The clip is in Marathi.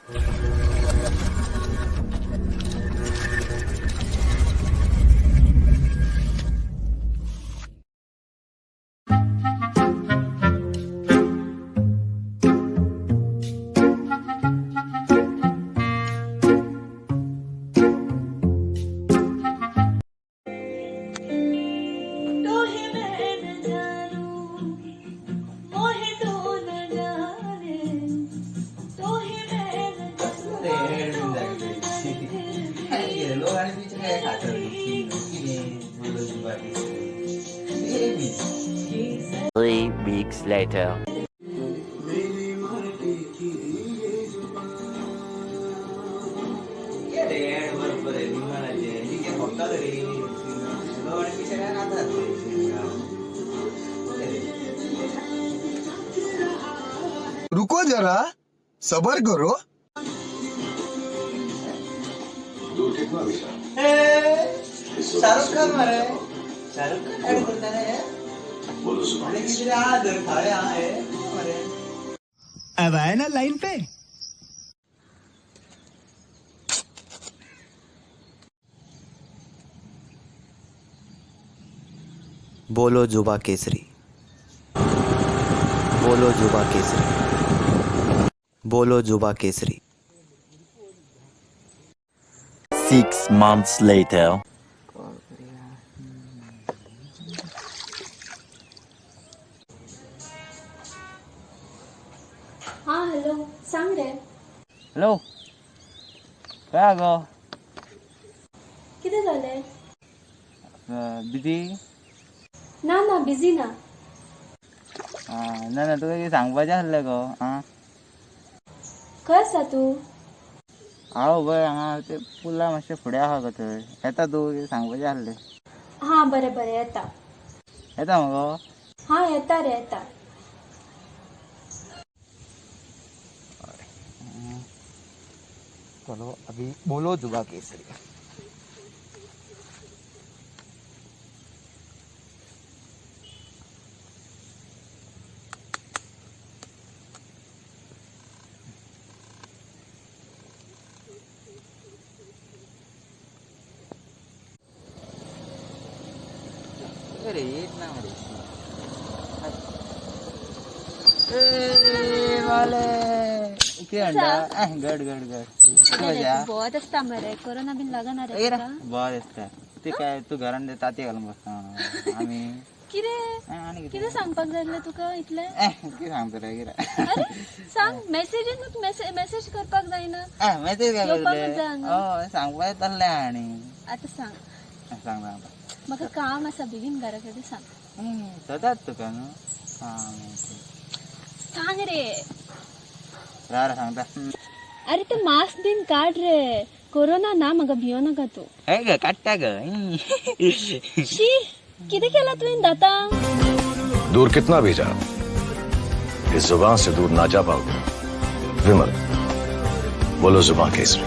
3 weeks later. रुको जरा सबर करो। शाहरुख खान मारे शाहरुख खान ऍड करताना बोलो सुभान किती आदर थाळे आहे मारे अब आए ना लाइन पे। बोलो जुबा केसरी, बोलो जुबा केसरी, बोलो जुबा केसरी। 6 months later. हा हॅलो सांग रे. हॅलो काय गो किती झाले? बिजी ना ना बिझी ना. ना तुका कितें सांगपाचें आसलें गो. खंय आसा तू? हांव पळय हांगा ते पुला मातशें फुडें आहा गो थंय. येता तूं कितें सांगपाचें आसलें. हा बरें बरें येता. येता मगो. हा येता रे येता. चलो अभी बोलो जुबा केसरी। अरे येत ना रे. किती म्हणटा गड गड गड बहुत असता मरे कोरोना बिन लागना रे. बरें दिसता. ते काय तू घरान ताती घालून बसता आमी कितें कितें सांगपाक जाय आसलें तुका इतलें? कितें सांगता रे कितें. अरे सांग मेसेजीन मेसेज करपाक जायना. मेसेज काय येवपाकच जाय हांगा. हय सांगपाक येतालें आनी आतां सांग सांग सांग म्हाका काम आसा बेगीन घरा कडेन सांग. सदांच तुका न्हू सांग रे. राव सांगता. अरे ते मास्क बीन काढ रे. कोरोना ना म्हाका भियो नाका तू. हय ग काडटा ग. शी कितें केला तुवें दातांक? दूर कितना भी जा इस जुबान से दूर ना जा पाओगे। विमल बोलो जुबान केसरी।